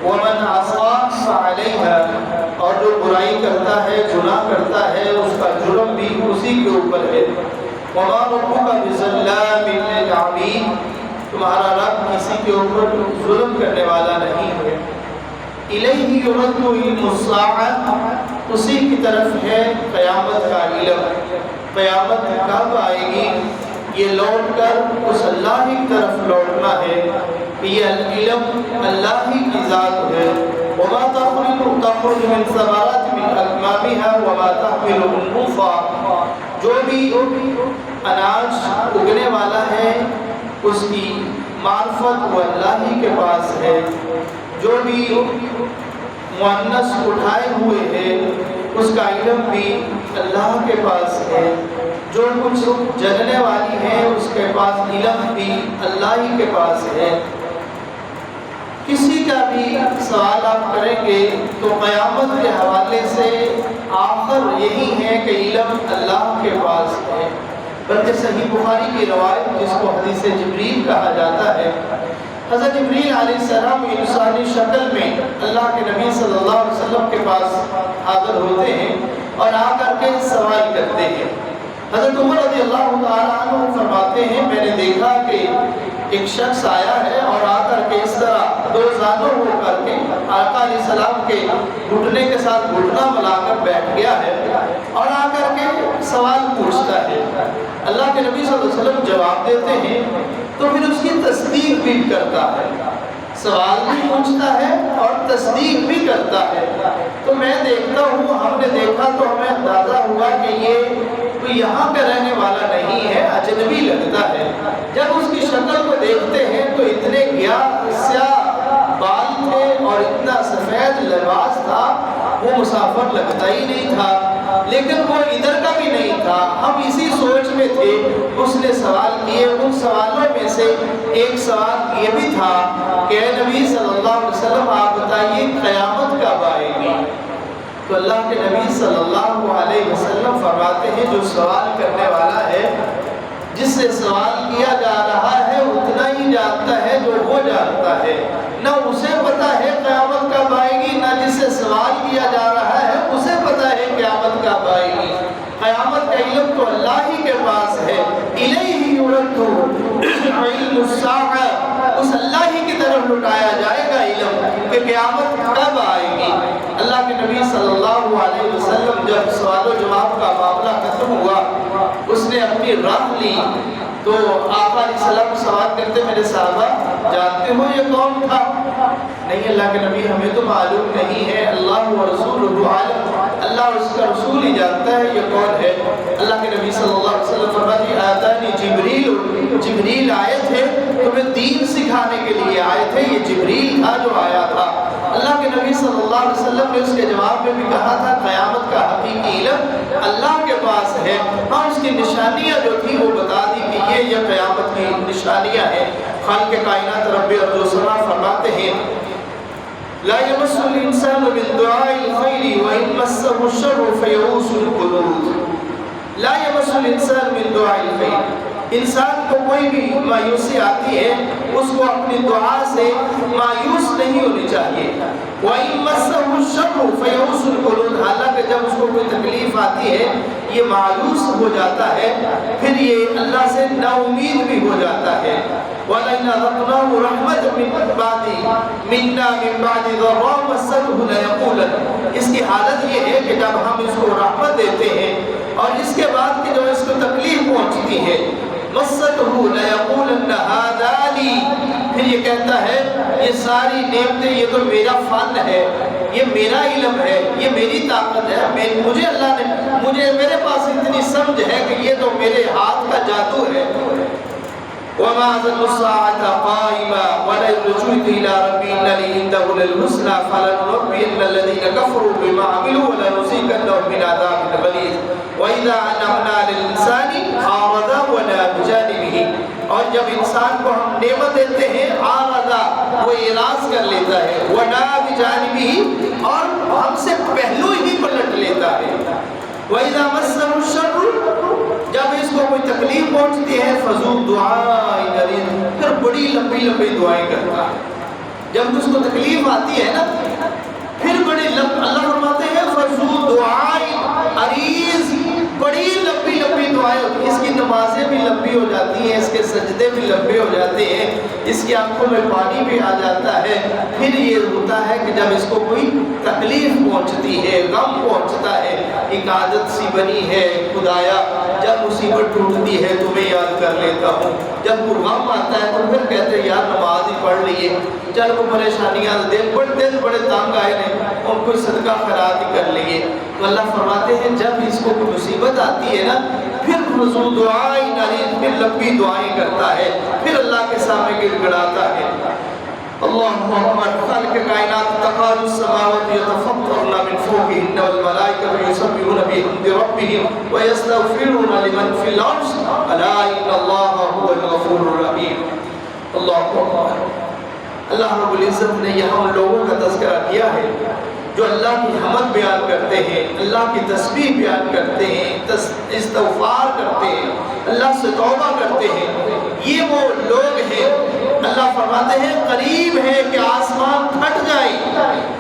ومن عصى فعليها، اور جو برائی کرتا ہے، گناہ کرتا ہے، اس کا جرم بھی اسی کے اوپر ہے۔ وما ربك بظلام للعبید، تمہارا رب کسی کے اوپر ظلم کرنے والا نہیں ہے۔ الیہ یرد علم الساعۃ، اسی کی طرف ہے قیامت کا علم۔ قیامت کب آئے گی؟ یہ لوٹ کر اس اللہ کی طرف لوٹنا ہے، یہ علم اللہ ہی کی ذات ہے۔ وما تخرج من ثمرات من اکمامها وما تحمل انفا، جو بھی اناج اگنے والا ہے اس کی معرفت وہ اللہ ہی کے پاس ہے۔ جو بھی مؤنث اٹھائے ہوئے ہیں اس کا علم بھی اللہ کے پاس ہے۔ جو کچھ جگنے والی ہے اس کے پاس علم بھی اللہ ہی کے پاس ہے۔ کسی کا بھی سوال آپ کریں گے تو قیامت کے حوالے سے آخر یہی ہے کہ علم اللہ کے پاس ہے۔ بلکہ صحیح بخاری کی روایت جس کو حدیث جبریل کہا جاتا ہے، حضرت جبریل علیہ السلام انسانی شکل میں اللہ کے نبی صلی اللہ علیہ وسلم کے پاس حاضر ہوتے ہیں اور آ کر کے سوال کرتے ہیں۔ حضرت عمر رضی اللہ تعالیٰ عنہ فرماتے ہیں میں نے دیکھا کہ ایک شخص آیا ہے اور آ کر کے اس طرح دو زانوں ہو کر کے آقا علیہ السلام کے گھٹنے کے ساتھ گھٹنا ملا کر بیٹھ گیا ہے اور آ کر کے سوال پوچھتا ہے۔ اللہ کے نبی صلی اللہ علیہ وسلم جواب دیتے ہیں تو پھر اس کی تصدیق بھی کرتا ہے، سوال بھی پوچھتا ہے اور تصدیق بھی کرتا ہے۔ تو میں دیکھتا ہوں، ہم نے دیکھا تو ہمیں اندازہ ہوا کہ یہ کوئی یہاں کا رہنے والا نہیں ہے، اجنبی لگتا ہے۔ جب اس کی شکل کو دیکھتے ہیں تو اتنے سیاہ بال تھے اور اتنا سفید لباس تھا، وہ مسافر لگتا ہی نہیں تھا، لیکن وہ ادھر کا بھی نہیں تھا۔ ہم اسی سوچ میں تھے، اس نے سوال کیے۔ ان سوالوں میں سے ایک سوال یہ بھی تھا کہ اے نبی صلی اللہ علیہ وسلم آپ بتائیے قیامت کب آئے گی؟ تو اللہ کے نبی صلی اللہ علیہ وسلم فرماتے ہیں جو سوال کرنے والا ہے، جس سے سوال کیا جا رہا ہے اتنا ہی جانتا ہے جو وہ جانتا ہے، نہ اسے پتا ہے قیامت کب آئے گی، نہ جس سے سوال کیا جا رہا ہے اسے پتا ہے قیامت کب آئے گی۔ قیامت کا علم تو اللہ ہی کے پاس ہے۔ الیہ یرد علم الساعۃ، اس اللہ ہی کی طرف لٹایا جائے گا علم کہ قیامت کب آئے گی۔ اللہ کے نبی صلی اللہ علیہ وسلم جب سوال و جواب کا معاملہ ختم ہوا، اس نے اپنی راہ لی تو آقا علیہ السلام سوال کرتے میرے صحابہ جانتے ہو یہ کون تھا؟ نہیں اللہ کے نبی ہمیں تو معلوم نہیں ہے، اللہ و رسولہ عالم، اللہ اور اس کا رسول ہی جانتا ہے یہ کون ہے۔ اللہ کے نبی صلی اللہ علیہ وسلم فرماتے آتانی جبریل آئے تھے تمہیں دین سکھانے کے لیے آئے تھے، یہ جبریل تھا جو آیا تھا۔ اللہ کے نبی صلی اللہ علیہ وسلم نے اس کے جواب میں بھی کہا تھا قیامت کا حقیقی علم اللہ کے پاس ہے، ہاں اس کی نشانیاں جو تھی وہ بتا دی کہ یہ قیامت کی نشانیاں ہیں۔ خالق کائنات رب ارض و سما فرماتے ہیں لا يمس الانسان من دعاء الخير وان مسه الشر فيئوس القنوط۔ لا يمس الانسان من دعاء الخير، انسان کو کوئی بھی مایوسی آتی ہے اس کو اپنی دعا سے مایوس نہیں ہونی چاہیے۔ وَإِن مَسَّهُ الشَّرُّ فَيَئُوسٌ الْقُنُوطُ، حالانکہ جب اس کو کوئی تکلیف آتی ہے یہ مایوس ہو جاتا ہے، پھر یہ اللہ سے نا امید بھی ہو جاتا ہے۔ وَلَئِنْ أَذَقْنَاهُ رَحْمَةً مِنَّا مِن بَعْدِ ضَرَّاءٍ مَسَّتْهُ لَيَقُولَنَّ، اس کی حالت یہ ہے کہ جب ہم اس کو رحمت دیتے ہیں اور اس کے بعد کہ جو اس کو تکلیف پہنچتی ہے مَسَّتْهُ لَيَقُولَنَّ هَذَا لِي، پھر یہ کہتا ہے یہ ساری نعمتیں یہ تو میرا فن ہے، یہ میرا علم ہے، یہ میری طاقت ہے، مجھے اللہ نے میرے پاس اتنی سمجھ ہے کہ یہ تو میرے ہاتھ کا جادو ہے۔ وما ظن الساعة قائمة ولئن رجعت إلى ربي إن لي عنده للحسنى فلننبئن الذين كفروا بما عملوا ولنذيقنهم من عذاب غليظ وإذا أنعمنا على الإنسان أعرض ونأى بجانبه، اور جب انسان کو ہم نعمت دیتے ہیں أعرض، وہ اعراض کر لیتا ہے، ونأى بجانبه، اور ہم سے پہلو ہی پلٹ لیتا ہے۔ وَإِذَا مَسَّهُ الشَّرُّ، جب اس کو کوئی تکلیف پہنچتی ہے فَذُو دُعَاءٍ عَرِيضٍ، پھر بڑی لمبی دعائیں کرتا ہے۔ جب اس کو تکلیف آتی ہے نا پھر بڑے اللہ فرماتے ہیں فضو دعائیں عریض، بڑی لمبی لمبی دعائیں ہوتی ہیں، اس کی نمازیں بھی لمبی ہو جاتی ہیں، اس کے سجدے بھی لمبے ہو جاتے ہیں، اس کی آنکھوں میں پانی بھی آ جاتا ہے۔ پھر یہ ہوتا ہے کہ جب اس کو کوئی تکلیف پہنچتی ہے، غم پہنچتا ہے، ایک عادت سی بنی ہے خدایا جب مصیبت ٹوٹتی ہے تمہیں یاد کر لیتا ہوں، جب کوئی غم آتا ہے تو پھر کہتے ہیں یار نماز ہی پڑھ لیے، چل کو پریشانیاں دل بڑے تنگ آئے ہیں اور کوئی صدقہ خیرات ہی کر لیے۔ تو اللہ فرماتے ہیں جب اس کو کوئی مصیبت آتی ہے نا پھر وضو دعائیں نریز، پھر لمبی دعائیں کرتا ہے، پھر اللہ کے سامنے گر گڑاتا ہے۔ اللہ اکبر، خالق کائنات تقال السماوات یتفطرن من فوقهن والملائکۃ یسبحون بحمد ربهم ویستغفرون لمن فی الارض الا ان اللہ هو الغفور الرحیم۔ اللہ اکبر، اللہ رب العزت نے یہاں ان لوگوں کا تذکرہ کیا ہے جو اللہ کی حمد بیان کرتے ہیں، اللہ کی تسبیح بیان کرتے ہیں، استغفار کرتے ہیں، اللہ سے توبہ کرتے ہیں۔ یہ وہ لوگ ہیں اللہ فرماتے ہیں قریب ہے کہ آسمان پھٹ جائیں،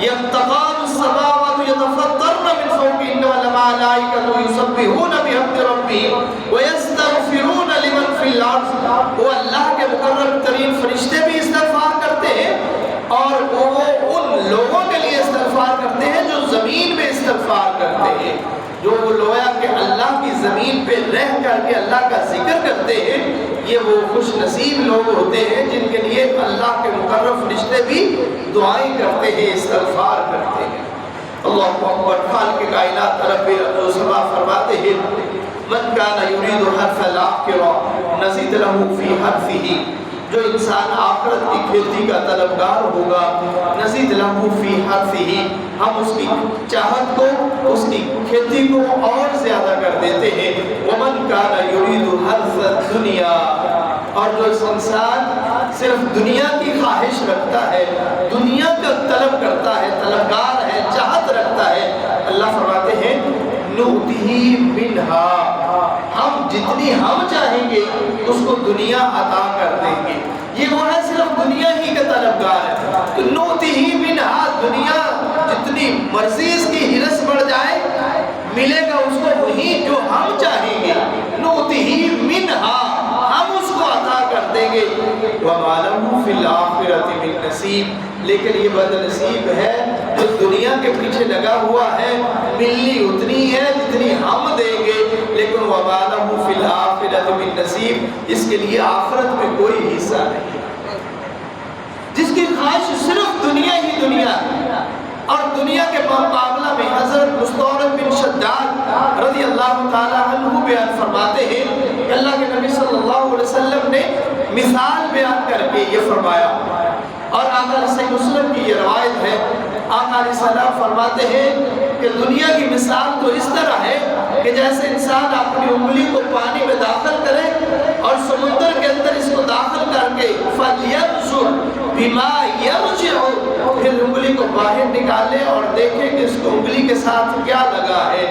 یتقال السماوات یتفطرن من فوقهن والملائکۃ یسبحون بحمد ربهم ویستغفرون لمن فی الارض۔ وہ اللہ کے مقرب ترین فرشتے بھی استغفار کرتے ہیں اور وہ ان لوگوں کے لیے استغفار کرتے ہیں جو زمین میں استغفار کرتے ہیں، جو وہ لویا کہ اللہ کی زمین پہ رہ کر کے اللہ کا ذکر کرتے ہیں۔ یہ وہ خوش نصیب لوگ ہوتے ہیں جن کے لیے اللہ کے مقرب فرشتے بھی دعائیں کرتے ہیں، استغفار کرتے ہیں۔ اللہ اکبر، خالق کائنات رب ارض و سما فرماتے ہیں من کان یرید حرث الاخرہ نزد له فی حرثہ، جو انسان آخرت کی کھیتی کا طلبگار ہوگا نزید لہو فی حرثہ، ہم اس کی چاہت کو، اس کی کھیتی کو اور زیادہ کر دیتے ہیں۔ ومن کان یرید حرث الدنیا، اور جو انسان صرف دنیا کی خواہش رکھتا ہے، دنیا کا طلب کرتا ہے، طلبگار ہے، چاہت رکھتا ہے، اللہ فرماتے ہیں نؤتیہ منہا، ہم جتنی ہم چاہیں گے اس کو دنیا عطا کر دیں گے۔ یہ وہ ہے صرف دنیا ہی کا طلبگار ہے، تو نؤتیہ منہا، دنیا جتنی مرضی اس کی ہرس بڑھ جائے ملے گا اس کو وہی جو ہم چاہیں گے، نؤتیہ منہا، ہم اس کو عطا کر دیں گے۔ وما لہ فی الآخرۃ من نصیب، لیکن یہ بد نصیب ہے جو دنیا کے پیچھے لگا ہوا ہے، ملنی اتنی ہے جتنی ہم دیں گے، لیکن وما لہ فی الآخرۃ من نصیب، اس کے لیے آخرت میں کوئی حصہ نہیں۔ جس کی خواہش صرف دنیا ہی دنیا ہے، اور دنیا کے مقابلہ میں حضرت مستورد بن شداد رضی اللہ تعالیٰ عنہ بیان فرماتے ہیں کہ اللہ کے نبی صلی اللہ علیہ وسلم نے مثال بیان کر کے یہ فرمایا، اور آقا صحیح مسلم کی یہ روایت ہے، آقا علیہ السلام فرماتے ہیں کہ دنیا کی مثال تو اس طرح ہے کہ جیسے انسان اپنی انگلی کو پانی میں داخل کرے اور سمندر کے اندر اس کو داخل کر کے فَلْيَنْظُرْ بِمَا يَرْجِعُ، پھر انگلی کو باہر نکالے اور دیکھیں کہ اس کو انگلی کے ساتھ کیا لگا ہے۔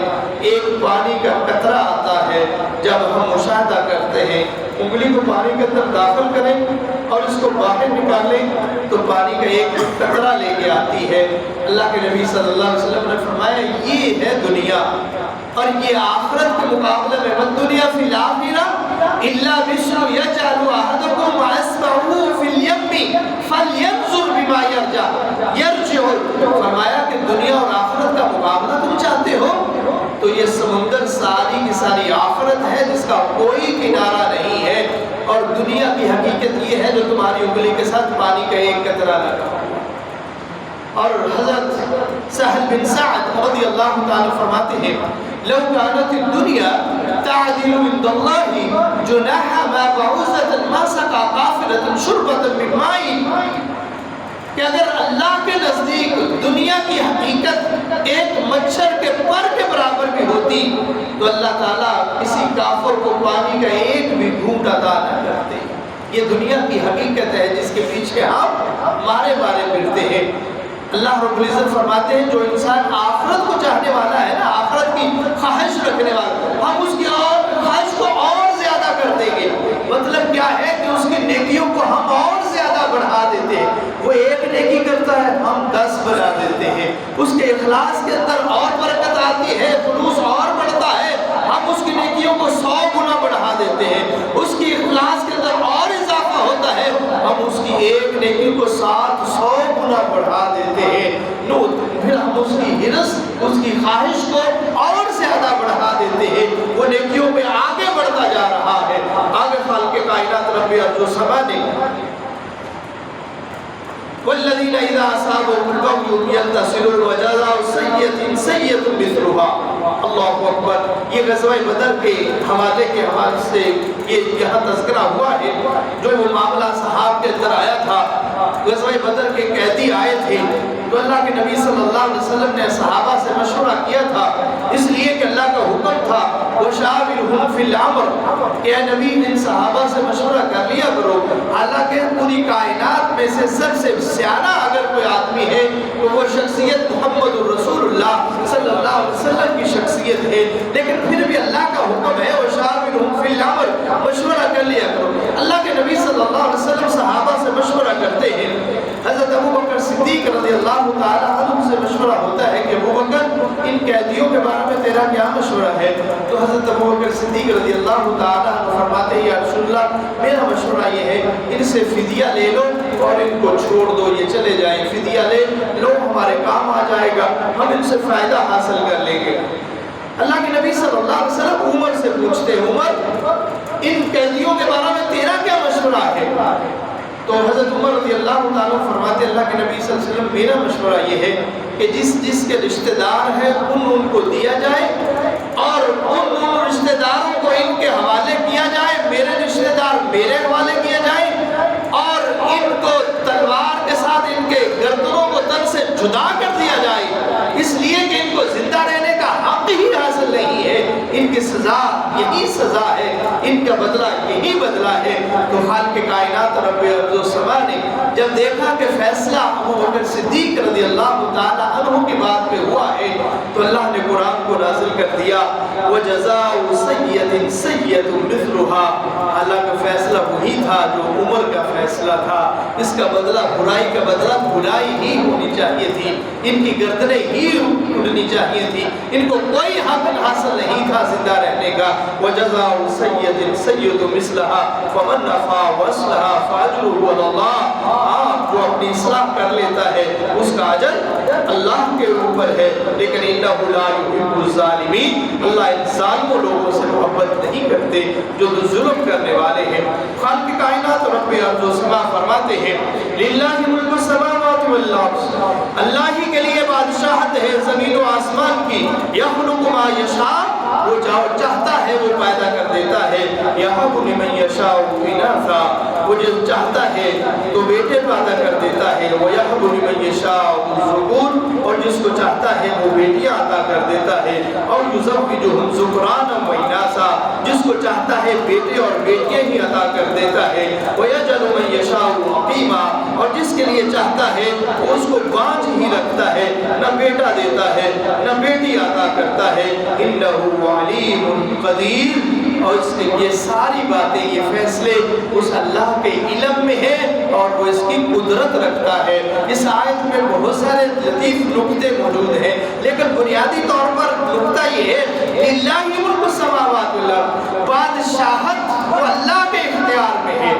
ایک پانی کا قطرہ آتا ہے، جب ہم مشاہدہ کرتے ہیں انگلی کو پانی کے اندر داخل کریں اور اس کو باہر نکالیں تو پانی کا ایک قطرہ لے کے آتی ہے۔ اللہ کے نبی صلی اللہ علیہ وسلم نے فرمایا یہ ہے دنیا، اور یہ آخرت کے مقابلے میں وَالدُّنْيَا فِي الْآخِرَةِ إِلَّا بِشْرٌ يَجْعَلُ أَحَدُكُمْ أَصْبَعَهُ فِي الْيَمِّ فَلْيَنْظُرْ بِمَا يَرْجِعُ، فرمایا کہ دنیا اور آخرت کا مقابلہ تم چاہتے ہو تو یہ سمندر ساری کی ساری آخرت ہے جس کا کوئی کنارہ نہیں ہے، اور دنیا کی حقیقت یہ ہے جو تمہاری انگلی کے ساتھ پانی کا ایک قطرہ لگا۔ اور حضرت سہل بن سعد رضی اللہ تعالیٰ فرماتے ہیں لو كانت الدنيا تعدل عند الله جناح ما بعوضة ما سقى قافلة شربة من ماء، کہ اگر اللہ کے نزدیک دنیا کی حقیقت ایک مچھر کے پر کے برابر بھی ہوتی تو اللہ تعالیٰ کسی کافر کو پانی کا ایک بھی گھونٹ عطا نہ کرتے۔ یہ دنیا کی حقیقت ہے جس کے پیچھے ہم مارے پھرتے ہیں۔ اللہ رب العزت فرماتے ہیں جو انسان آخرت کو چاہنے والا ہے نا، آخرت کی خواہش رکھنے والا، ہم اس کی اور خواہش کو اور زیادہ کر دیں گے۔ مطلب کیا ہے کہ اس کی نیکیوں کو ہم اور زیادہ بڑھا دیتے ہیں۔ وہ ایک نیکی اس کے اخلاص کے اندر اور برکت آتی ہے، خلوص اور بڑھتا ہے، ہم اس کی نیکیوں کو 100 گنا بڑھا دیتے ہیں، اس کی اخلاص کے اندر اور اضافہ ہوتا ہے، ہم اس کی ایک نیکی کو 700 گنا بڑھا دیتے ہیں، پھر ہم اس کی ہرس، اس کی خواہش کو اور زیادہ بڑھا دیتے ہیں، وہ نیکیوں میں آگے بڑھتا جا رہا ہے۔ آگے خالق کائنات رب ارض و سما نے والذین اذا اصابهم البغی یتصلون وجزاء سیئۃ سیئۃ مثلها۔ اللہ اکبر۔ یہ غزوہ بدر کے حوالے سے یہاں تذکرہ ہوا ہے، جو وہ معاملہ صحاب کے اندر آیا تھا۔ غزوہ بدر کے قیدی آئے تھے تو اللہ کے نبی صلی اللہ علیہ وسلم نے صحابہ سے مشورہ کیا تھا، اس لیے کہ اللہ کا حکم تھا وَشَاوِرْهُمْ فِي الْأَمْرِ کہ اے نبی ان صحابہ سے مشورہ کر لیا کرو، حالانکہ پوری کائنات میں سے سب سے سیانہ اگر کوئی آدمی ہے تو وہ شخصیت محمد الرسول اللہ صلی اللہ علیہ وسلم کی شخصیت ہے، لیکن پھر بھی اللہ کا حکم ہے وَشَاوِرْهُمْ فِي الْأَمْرِ مشورہ کر لیا کرو۔ اللہ کے نبی صلی اللہ علیہ وسلم صحابہ سے مشورہ کرتے ہیں۔ حضرت ابو بکر صدیق رضی اللہ تعالیٰ عنہ سے مشورہ ہوتا ہے کہ ابو بکر ان قیدیوں کے بارے میں تیرا کیا مشورہ ہے؟ تو حضرت ابو بکر صدیق رضی اللہ تعالیٰ عنہ فرماتے ہیں یا رسول اللہ میرا مشورہ یہ ہے ان سے فدیہ لے لو اور ان کو چھوڑ دو، یہ چلے جائیں، فدیہ لے لو ہمارے کام آ جائے گا، ہم ان سے فائدہ حاصل کر لیں گے۔ اللہ کے نبی صلی اللہ علیہ وسلم عمر سے پوچھتے ہیں عمر ان قیدیوں کے بارے میں تیرا کیا مشورہ ہے؟ تو حضرت عمر رضی اللہ تعالیٰ فرماتے اللہ کے نبی صلی اللہ علیہ وسلم میرا مشورہ یہ ہے کہ جس کے رشتہ دار ہیں ان کو دیا جائے اور ان رشتہ داروں کو ان کے حوالے کیا جائے، میرے رشتہ دار میرے حوالے کیا جائے، اور ان کو تلوار کے ساتھ ان کے گردنوں کو تن سے جدا کر دیا جائے، اس لیے کہ ان کو زندہ رہنے کا حق ہی حاصل نہیں ہے، ان کی سزا یہی سزا ہے، ان کا بدلہ یہی بدلہ ہے۔ تو خالق کائنات رب ارض و سما نے جب دیکھا کہ فیصلہ ابو بکر صدیق رضی اللہ تعالی عنہ کی بات پہ ہوا ہے تو اللہ نے قرآن کو نازل کر دیا وَجَزَاءُ سَيِّئَةٍ سَيِّئَةٌ مِثْلُهَا۔ اللہ کا فیصلہ وہی تھا جو عمر کا فیصلہ تھا، اس کا بدلہ برائی کا بدلہ برائی ہی ہونی چاہیے تھی، ان کی گردنیں ہی اڑنی چاہیے تھی، ان کو کوئی حق حاصل نہیں تھا زندہ رہنے کا۔ وَجَزَاءُ سَيِّئَةٍ سَيِّئَةٌ مِثْلَهَا فَمَنْ عَفَا وَأَصْلَحَ فَأَجْرُهُ عَلَى اللَّهِ۔ جو اپنی اصلاح کر لیتا ہے اس کا اجر اللہ کے اوپر ہے، لیکن انہ لا یحب الظالمین، اللہ ظالموں لوگوں سے محبت نہیں کرتے جو ظلم کرنے والے ہیں۔ خالق کائنات رب ارض و سما فرماتے ہیں للہ ملک السماوات والارض، اللہ ہی کے لیے بادشاہت ہے زمین و آسمان کی، یخلق ما یشاء، وہ جو چاہتا ہے وہ پیدا کر دیتا ہے، یہب لمن یشاء اناثا، وہ جو چاہتا ہے تو بیٹے پیدا کر دیتا ہے، وَيَحْبُ لِمَنْ يَشَاءُ الذُّكُورَ، اور جس کو چاہتا ہے وہ بیٹیاں عطا کر دیتا ہے، اور يُزَوِّجُهُمْ ذُكْرَانًا وَإِنَاثًا، جس کو چاہتا ہے بیٹے اور بیٹیاں ہی عطا کر دیتا ہے، وَيَجْعَلُ مَن يَشَاءُ عَقِيمًا، اور جس کے لیے چاہتا ہے وہ اس کو بانجھ ہی رکھتا ہے، نہ بیٹا دیتا ہے نہ بیٹی عطا کرتا ہے، إِنَّهُ عَلِيمٌ قَدِيرٌ، اور اس نے یہ ساری باتیں یہ فیصلے اس اللہ کے علم میں ہے اور وہ اس کی قدرت رکھتا ہے۔ اس آیت میں بہت سارے لطیف نکتے موجود ہیں، لیکن بنیادی طور پر نکتہ یہ ہے للہ ملک السماوات والارض، بادشاہت وہ اللہ کے اختیار میں ہے،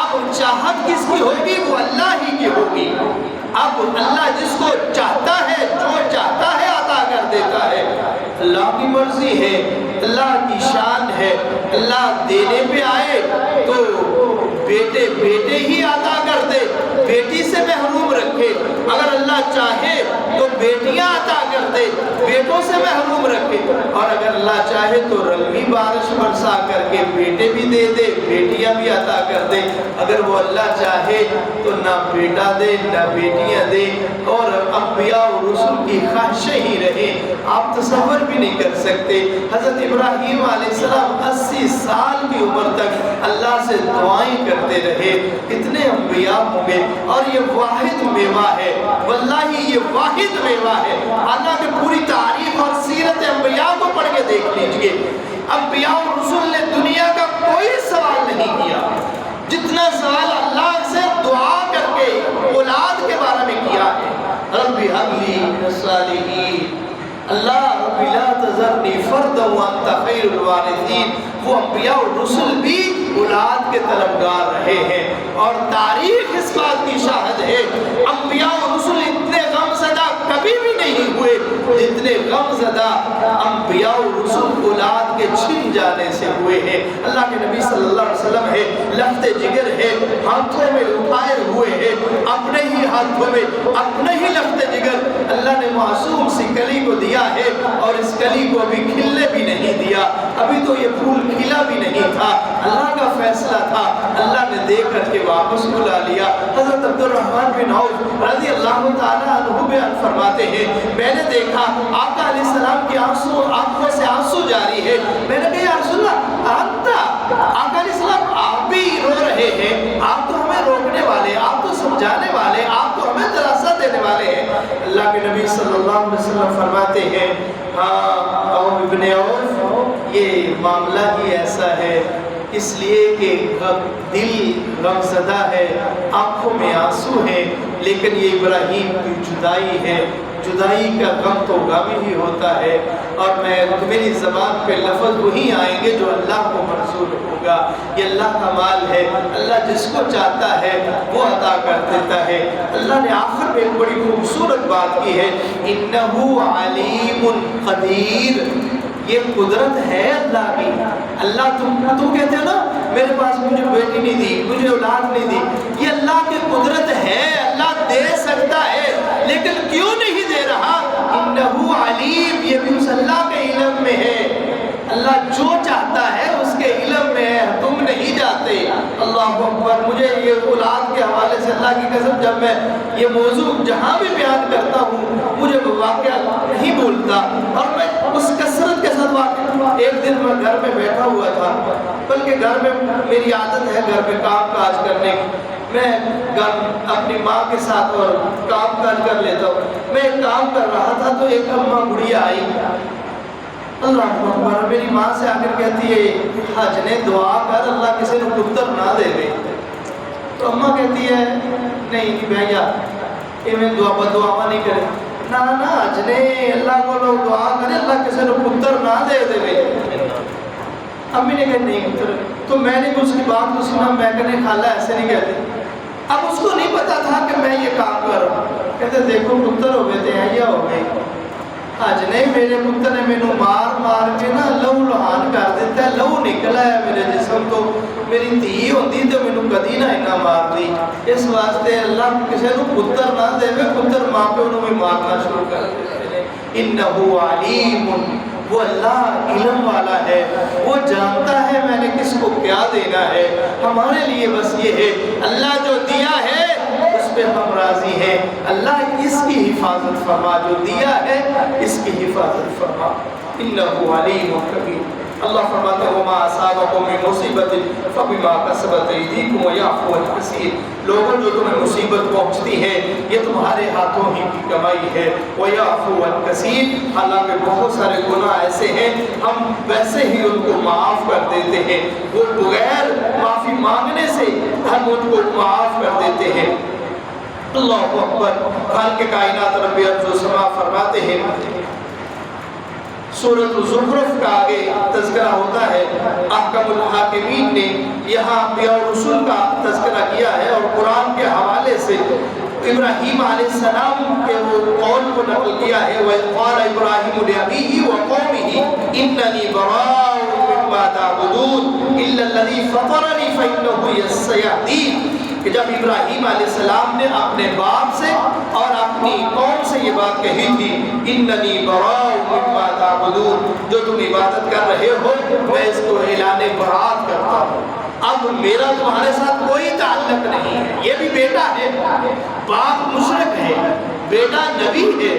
اب چاہت کس کی ہوگی وہ اللہ ہی کی ہوگی، اب اللہ جس کو چاہتا ہے جو چاہتا ہے عطا کر دیتا ہے، اللہ کی مرضی ہے، اللہ کی شان ہے، اللہ دینے پہ آئے تو بیٹے ہی عطا کر دے، بیٹی سے محروم رکھے، اگر اللہ چاہے تو بیٹیاں عطا کر دے، بیٹوں سے محروم رکھے، اور اگر اللہ چاہے تو رنگی بارش برسا کر کے بیٹے بھی دے دے بیٹیاں بھی عطا کر دے، اگر وہ اللہ چاہے تو نہ بیٹا دے نہ بیٹیاں دے، اور انبیاء و رسول کی خواہشیں ہی رہے، آپ تصور بھی نہیں کر سکتے۔ حضرت ابراہیم علیہ السلام 80 سال کی عمر تک اللہ سے دعائیں کرتے رہے، اتنے انبیاء ہوں گے، اور یہ واحد میوہ ہے، واللہ یہ واحد میوہ ہے، اللہ کی پوری تاریخ اور سیرت انبیاء کو پڑھ کے دیکھ لیجئے، انبیاء و رسول نے دنیا کا کوئی سوال نہیں کیا جتنا سوال اللہ سے دعا کر کے اولاد کے بارے میں کیا ہے، رب هب لي من والوارثین، وہ انبیاء اور رسل بھی اولاد کے طلبگار رہے ہیں، اور تاریخ اس بات کی شاہد ہے انبیاء اور رسل اتنے غم زدہ کبھی بھی نہیں ہوئے جتنے غم زدہ انبیاء اور رسل اولاد کے چھن جانے سے ہوئے ہیں۔ اللہ کے نبی صلی اللہ علیہ وسلم ہے لخت جگر ہے، ہاتھوں میں اٹھائے ہوئے ہیں، اپنے ہی ہاتھوں میں اپنے ہی لخت جگر اللہ نے معصوم سی کلی کو دیا ہے، اور اس کلی کو ابھی کھلنے بھی نہیں دیا، ابھی تو یہ پھول کھلا بھی نہیں تھا، اللہ کا فیصلہ تھا، اللہ نے دے کر کے واپس بلا لیا۔ حضرت عبد الرحمن بن عوف رضی اللہ تعالیٰ عنہ بیان فرماتے ہیں میں نے دیکھا آقا علیہ السلام کی آنکھوں سے آنسو جاری ہے، میں نے کہا یا رسول اللہ آقا علیہ السلام آپ بھی رو رہے ہیں، آپ تو ہمیں روکنے والے، آپ تو سمجھانے والے، آپ تو ہمیں دلاسا دینے والے ہیں۔ اللہ کے نبی صلی اللہ علیہ وسلم فرماتے ہیں ہاں ابن عوف یہ معاملہ ہی ایسا ہے، اس لیے کہ دل غم زدہ ہے، آنکھوں میں آنسو ہے، لیکن یہ ابراہیم کی جدائی ہے، جدائی کا غم تو غم ہی ہوتا ہے، اور میری زبان پہ لفظ وہی آئیں گے جو اللہ کو منظور ہوگا، یہ اللہ کا مال ہے، اللہ جس کو چاہتا ہے وہ عطا کر دیتا ہے۔ اللہ نے آخر میں ایک بڑی خوبصورت بات کی ہے انہو علیم قدیر، یہ قدرت ہے اللہ کی۔ اللہ تم کہتے ہو نا میرے پاس مجھے بیٹی نہیں دی، مجھے اولاد نہیں دی، یہ اللہ کی قدرت ہے، اللہ دے سکتا ہے، لیکن کیوں نہیں دے رہا؟ انہو علیم، یہ بھی اس اللہ کے علم میں ہے، اللہ جو چاہتا ہے اس کے علم میں ہے، تم نہیں جاتے۔ اللہ اکبر، مجھے یہ اولاد کے حوالے سے اللہ کی قسم جب میں یہ موضوع جہاں بھی بیان کرتا ہوں مجھے واقعہ نہیں بولتا، اور میں اس کثرت کے ساتھ واقع ایک دن میں گھر میں بیٹھا ہوا تھا، بلکہ گھر میں میری عادت ہے گھر میں کام کاج کرنے کی، میں اپنی ماں کے ساتھ اور کام کاج کر لیتا ہوں، میں ایک کام کر رہا تھا تو ایک اماں بڑھیا آئی، اللہ اکبر، میری ماں سے آ کر کہتی ہے حج نے دعا کر اللہ کسی نے پتر نہ دے دے، تو اماں کہتی ہے نہیں بھیا یہ میں دعا نہیں کرے، نہ حج نے اللہ کو لوگ دعا کرے اللہ کسی نے پتر نہ دے دے۔ امی نے کہا نہیں پتر، تو میں نے اس کی بات کو سنا، میں کہنے خالہ ایسے نہیں کہتے، اب اس کو نہیں پتا تھا کہ میں یہ کام کر رہا ہوں، کہتے دیکھو پتر ہو گئے تھے یا ہو گئے، آج نہیں میرے پتر نے مینو مار کے نا لہو لہان کر دیتا ہے، لہو نکلا ہے میرے جسم تو، میری دھی ہوتی تو مینو کدی نہ اینا مار دی، اس واسطے اللہ کسی کو پتر نہ دے، پتر ماں پہ انہوں بھی مارنا شروع کر دیتے ہیں۔ انہو علیم، وہ اللہ علم والا ہے، وہ جانتا ہے میں نے کس کو کیا دینا ہے، ہمارے لیے بس یہ ہے اللہ جو دیا ہے اس پہ ہم راضی ہیں، اللہ اس کی حفاظت فرما، جو دیا ہے اس کی حفاظت فرما، انہو علیم حکیم۔ اللہ فرماتا ہے وما اصابکم من مصیبت فبما کسبت ایدیکم ویعفو عن کثیر، لوگوں جو تمہیں مصیبت پہنچتی ہے یہ تمہارے ہاتھوں ہی کی کمائی ہے، ویعفو عن کثیر، حالانکہ بہت سارے گناہ ایسے ہیں ہم ویسے ہی ان کو معاف کر دیتے ہیں، وہ بغیر معافی مانگنے سے ہم ان کو معاف کر دیتے ہیں۔ اللہ اکبر، خالق کائنات رب ارض و سما فرماتے ہیں سورۃ الزخرف کا آگے تذکرہ ہوتا ہے، احکم الحاکمین نے یہاں انبیاء اور رسول کا تذکرہ کیا ہے، اور قرآن کے حوالے سے ابراہیم علیہ السلام کے وہ قول کو نقل کیا ہے وَإِذْ قَالَ إِبْرَاهِيمُ لِأَبِيهِ وَقَوْمِهِ إِنَّنِي بَرَاءٌ مِّمَّا تَعْبُدُونَ إِلَّا الَّذِي فَطَرَنِي فَإِنَّهُ سَيَهْدِينِ، کہ جب ابراہیم علیہ السلام نے اپنے باپ سے اور اپنی قوم سے یہ بات کہی تھی اننی براء مما تعبدون، جو تم عبادت کر رہے ہو میں اس کو اعلان برات کرتا ہوں، اب میرا تمہارے ساتھ کوئی تعلق نہیں ہے، یہ بھی بیٹا ہے، باپ مشرک ہے، بیٹا نبی ہے،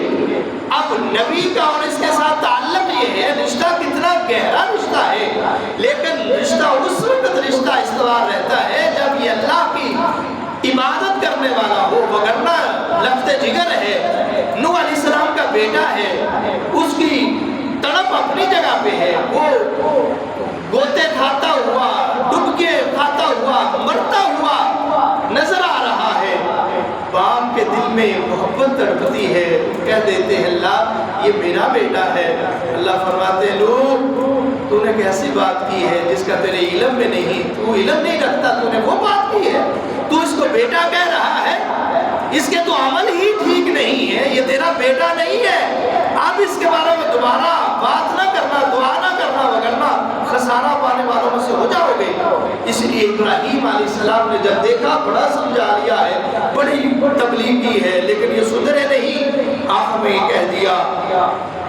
اب نبی کا اور اس کے ساتھ تعلق یہ ہے، رشتہ کتنا گہرا رشتہ ہے، لیکن رشتہ اس وقت رشتہ استوار رہتا ہے جب یہ اللہ کی عبادت کرنے والا ہو، وگرنہ لفظ جگر ہے، نوح علیہ السلام کا بیٹا ہے، اس کی تڑپ اپنی جگہ پہ ہے، وہ گوتے کھاتا ہوا، ڈبکے کھاتا ہوا، مرتا ہوا نظر آ رہا ہے، باپ کے دل میں محبت تڑپتی ہے، کہہ دیتے ہیں اللہ یہ میرا بیٹا ہے، اللہ فرماتے ہیں لوگ تو نے کیسی بات کی ہے جس کا تیرے علم میں نہیں، تو علم نہیں رکھتا، تو نے وہ بات کی ہے، تو اس کو بیٹا کہہ رہا ہے، اس کے تو عمل ہی ٹھیک نہیں ہے، یہ تیرا بیٹا نہیں ہے، اب اس کے بارے میں دوبارہ بات نہ کرنا، دعا نہ کرنا، وگرنہ خسارہ پانے والوں میں سے ہو جاؤ گے۔ اس لیے ابراہیم علیہ السلام نے جب دیکھا بڑا سمجھا لیا ہے، بڑی تکلیف کی ہے، لیکن یہ سدھرے نہیں، آخر میں یہ کہہ دیا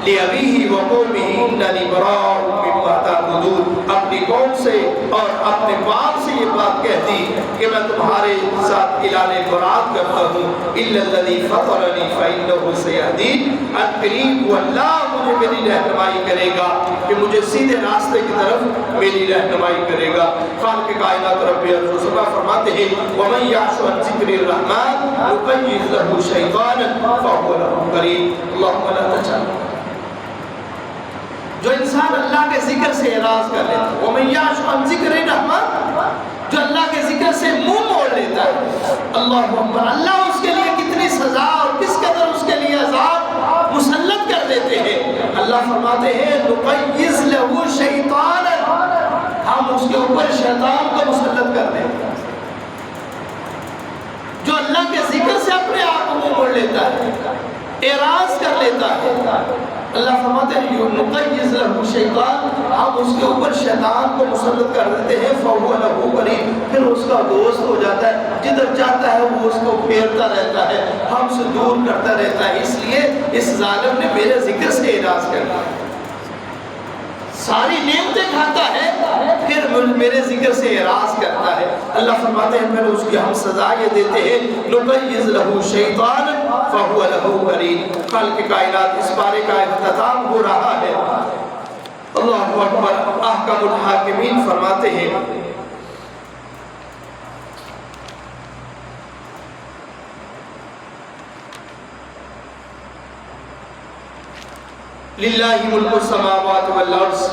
لِأَبِيهِ وَقَوْمِهِ إِنَّنِي بَرَاءٌ مِّمَّا تَعْبُدُونَ، اپنی قوم سے اور اپنے باپ سے یہ بات کہہ دی کہ میں تمہارے ساتھ اعلان برات کرتا ہوں، إِلَّا الَّذِي فَطَرَنِي فَإِنَّهُ سَيَهْدِينِ، قریب وہ اللہ مجھے میری رہنمائی کرے گا کہ مجھے سیدھے راستے کی طرف میری رہنمائی کرے گا۔ خالق کائنات رب ارض و سما فرماتے ہیں وَمَن يَعْشُ عَن ذِكْرِ الرَّحْمَنِ نُقَيِّضْ لَهُ شَيْطَانًا فَهُوَ لَهُ قَرِينٌ۔ اللهم لا تجعلنا، جو انسان اللہ کے ذکر سے اعراض کر لیتا ہے، وَمَن يَعْشُ عَن ذِكْرِ الرَّحْمَنِ، جو اللہ کے ذکر سے منہ موڑ لیتا ہے، اللہ اکبر، اللہ اس کے لیے کتنی سزا اور کس قدر اس کے لیے عذاب مسلط کر دیتے ہیں۔ اللہ فرماتے ہیں نُقَيِّضْ لَهُ شَيْطَانًا، ہم اس کے اوپر شیطان کو مسلط کر دیتے ہیں، جو اللہ کے ذکر سے اپنے آپ کو منہ موڑ لیتا ہے، اعراض کر لیتا ہے، اللہ فرماتے ہیں نُقَيِّضْ لَهُ شَيْطَانًا، ہم اس کے اوپر شیطان کو مسلط کر دیتے ہیں، فَهُوَ لَهُ قَرِينٌ، پھر اس کا دوست ہو جاتا ہے، جدھر جاتا ہے وہ اس کو پھیرتا رہتا ہے، ہم سے دور کرتا رہتا ہے۔ اس لیے اس ظالم نے میرے ذکر سے اعراض کر دیا، ساری نعمتیں کھاتا ہے پھر میرے ذکر سے اعراض کرتا ہے۔ اللہ فرماتے ہیں پھر اس کی ہم سزا یہ دیتے ہیں نُقَيِّضْ لَهُ شَيْطَانًا فَهُوَ لَهُ قَرِينٌ۔ خالق کائنات اس بارے کا اختتام ہو رہا ہے۔ اللہ اکبر، احکم الحاکمین فرماتے ہیں لِلَّهِ مُلْكُ السَّمَاوَاتِ وَالْأَرْضِ،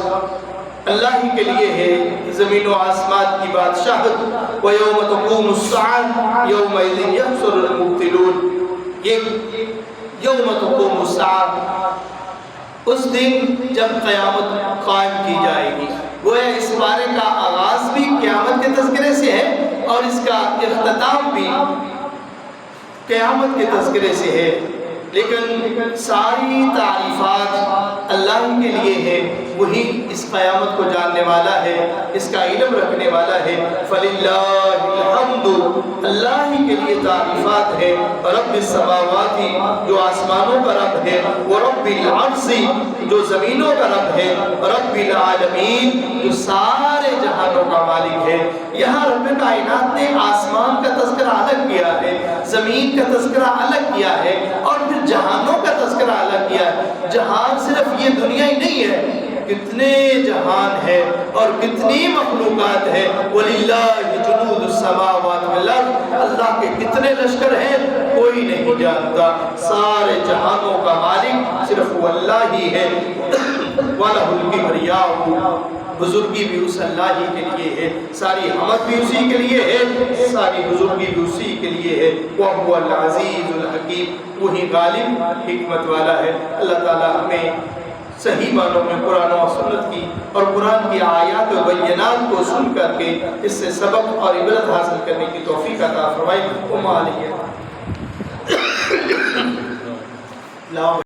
اللہ ہی کے لیے ہے زمین و آسمان کی بادشاہت۔ وَيَوْمَ تَقُومُ السَّاعَةُ يَوْمَئِذٍ يَخْسَرُ الْمُبْطِلُونَ، یہ یوم تقوم الساعہ، اس دن جب قیامت قائم کی جائے گی۔ گویا اس بارے کا آغاز بھی قیامت کے تذکرے سے ہے اور اس کا اختتام بھی قیامت کے تذکرے سے ہے، لیکن ساری تعریفات اللہ کے لیے ہے، وہی اس قیامت کو جاننے والا ہے، اس کا علم رکھنے والا ہے۔ فَلِلَّهِ الْحَمْدُ، اللہ ہی کے لیے تعریفات ہے، رب السماوات، جو آسمانوں کا رب ہے، ورب الارض، جو زمینوں کا رب ہے، رب العالمین، جو سارے جہانوں کا مالک ہے۔ یہاں رب کائنات نے آسمان کا تذکرہ الگ کیا ہے، زمین کا تذکرہ الگ کیا ہے، اور پھر جہانوں کا تذکرہ الگ کیا ہے۔ جہان صرف یہ دنیا ہی نہیں ہے، کتنے جہان ہے اور کتنی مخلوقات ہے۔ وَلِلَّهِ جُنُودُ السَّمَاوَاتِ وَالْأَرْضِ، اللہ کے کتنے لشکر ہیں کوئی نہیں جانتا، سارے جہانوں کا مالک صرف وہ اللہ ہی ہے۔ وَلَهُ الْكِبْرِيَاءُ، بزرگی بھی اس اللہ ہی کے لیے ہے، ساری حمد بھی اسی کے لیے ہے، ساری بزرگی بھی اسی کے لیے ہے۔ وَهُوَ الْعَزِيزُ الْحَكِيمُ، وہی غالب حکمت والا ہے۔ اللہ تعالی ہمیں صحیح معنوں میں قرآن و سنت کی اور قرآن کی آیات و بینات کو سن کر کے اس سے سبق اور عبرت حاصل کرنے کی توفیق عطا فرمائے۔